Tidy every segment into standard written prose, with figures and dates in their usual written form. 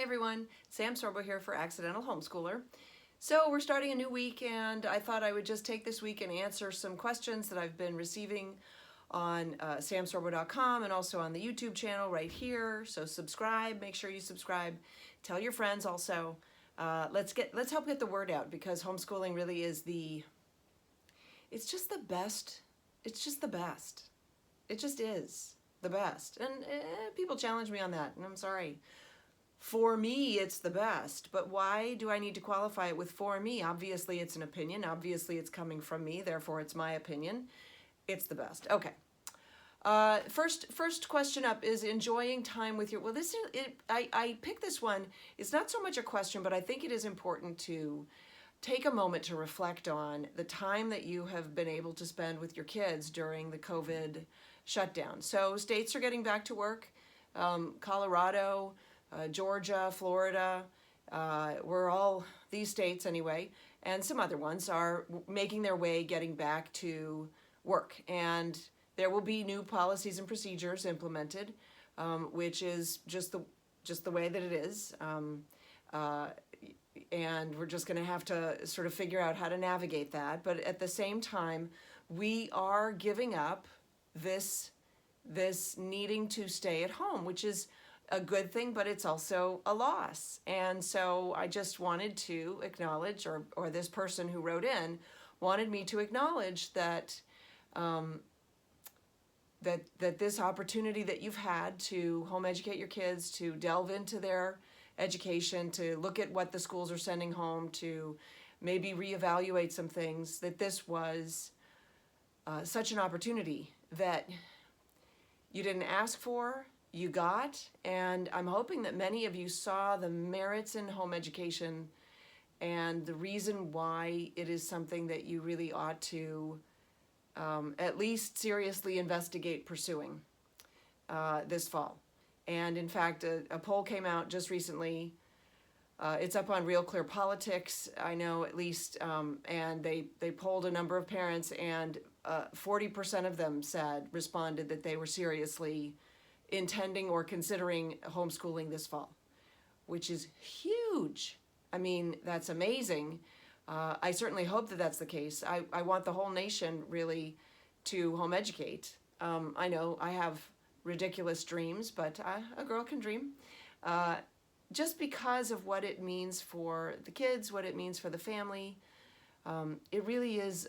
everyone, Sam Sorbo here for Accidental Homeschooler. So we're starting a new week, and I thought I would just take this week and answer some questions that I've been receiving on samsorbo.com and also on the YouTube channel right here. So subscribe, make sure you subscribe, tell your friends also. Let's help get the word out, because homeschooling really is it's just the best. It's just the best. It just is the best. And people challenge me on that, and I'm sorry. For me, it's the best, but why do I need to qualify it with for me? Obviously, it's an opinion. Obviously, it's coming from me. Therefore, it's my opinion. It's the best. Okay. First question up is enjoying time with your. Well, I picked this one. It's not so much a question, but I think it is important to take a moment to reflect on the time that you have been able to spend with your kids during the COVID shutdown. So states are getting back to work. Colorado, Georgia, Florida, these states anyway, and some other ones are making their way getting back to work. And there will be new policies and procedures implemented, which is just the way that it is. And we're just going to have to sort of figure out how to navigate that. But at the same time, we are giving up this needing to stay at home, which is a good thing, but it's also a loss. And so I just wanted to acknowledge, or this person who wrote in wanted me to acknowledge that that this opportunity that you've had to home educate your kids, to delve into their education, to look at what the schools are sending home, to maybe reevaluate some things, that this was such an opportunity that you didn't ask for, you got. And I'm hoping that many of you saw the merits in home education and the reason why it is something that you really ought to at least seriously investigate pursuing this fall. And in fact, a poll came out just recently. It's up on Real Clear Politics, I know at least, and they polled a number of parents, and 40% of them responded that they were seriously intending or considering homeschooling this fall, which is huge. I mean, that's amazing. I certainly hope that that's the case. I want the whole nation really to home educate. I know I have ridiculous dreams, but a girl can dream. Just because of what it means for the kids, what it means for the family. It really is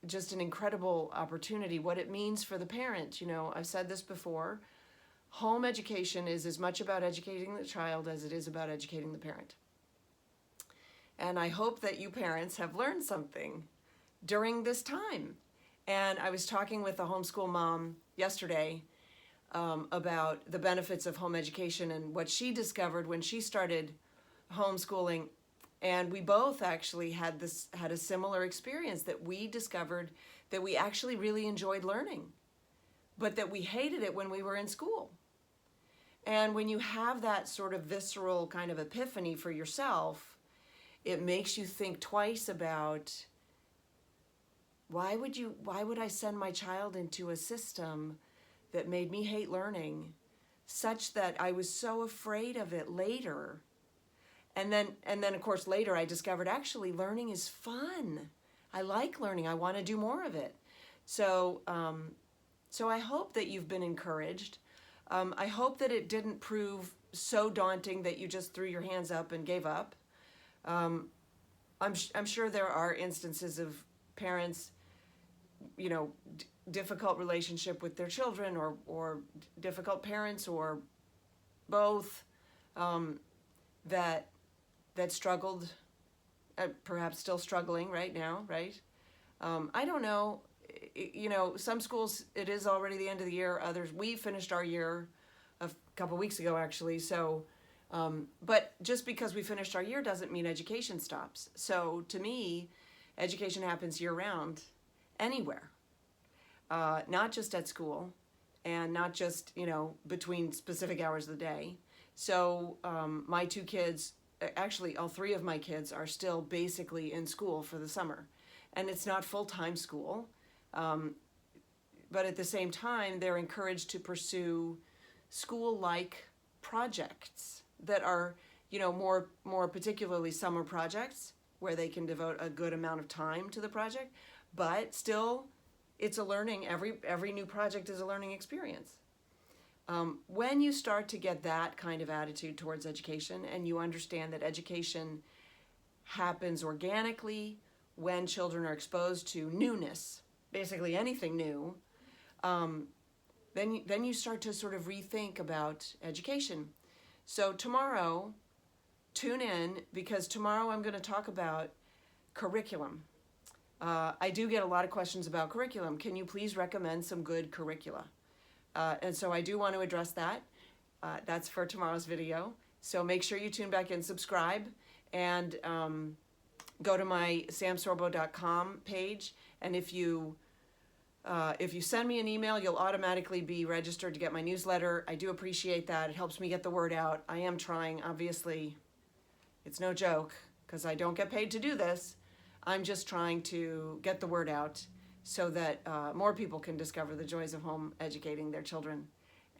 just an incredible opportunity. What it means for the parent, I've said this before, home education is as much about educating the child as it is about educating the parent. And I hope that you parents have learned something during this time. And I was talking with a homeschool mom yesterday about the benefits of home education and what she discovered when she started homeschooling. And we both actually had a similar experience, that we discovered that we actually really enjoyed learning, but that we hated it when we were in school. And when you have that sort of visceral kind of epiphany for yourself, it makes you think twice about why would I send my child into a system that made me hate learning, such that I was so afraid of it later. And then of course later I discovered actually learning is fun. I like learning. I want to do more of it. So I hope that you've been encouraged. I hope that it didn't prove so daunting that you just threw your hands up and gave up. I'm sure there are instances of parents, difficult relationship with their children, or difficult parents, or both, that struggled, perhaps still struggling right now, right? I don't know. Some schools, it is already the end of the year. Others, we finished our year a couple weeks ago, actually. So, but just because we finished our year doesn't mean education stops. So to me, education happens year-round, anywhere, not just at school, and not just, between specific hours of the day. So my two kids, actually all three of my kids, are still basically in school for the summer. And it's not full-time school, but at the same time, they're encouraged to pursue school-like projects that are, more particularly summer projects where they can devote a good amount of time to the project, but still it's a learning, every new project is a learning experience. When you start to get that kind of attitude towards education, and you understand that education happens organically when children are exposed to newness, basically anything new, then you start to sort of rethink about education. So tomorrow, tune in, because tomorrow I'm going to talk about curriculum. I do get a lot of questions about curriculum. Can you please recommend some good curricula? And so I do want to address that. That's for tomorrow's video. So make sure you tune back in, subscribe, and go to my samsorbo.com page. And if you send me an email, you'll automatically be registered to get my newsletter. I do appreciate that. It helps me get the word out. I am trying, obviously. It's no joke, because I don't get paid to do this. I'm just trying to get the word out so that more people can discover the joys of home educating their children,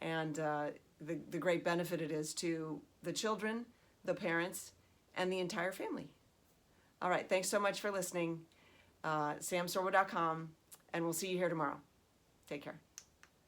and the great benefit it is to the children, the parents, and the entire family. All right, thanks so much for listening. samsorbo.com, and we'll see you here tomorrow. Take care.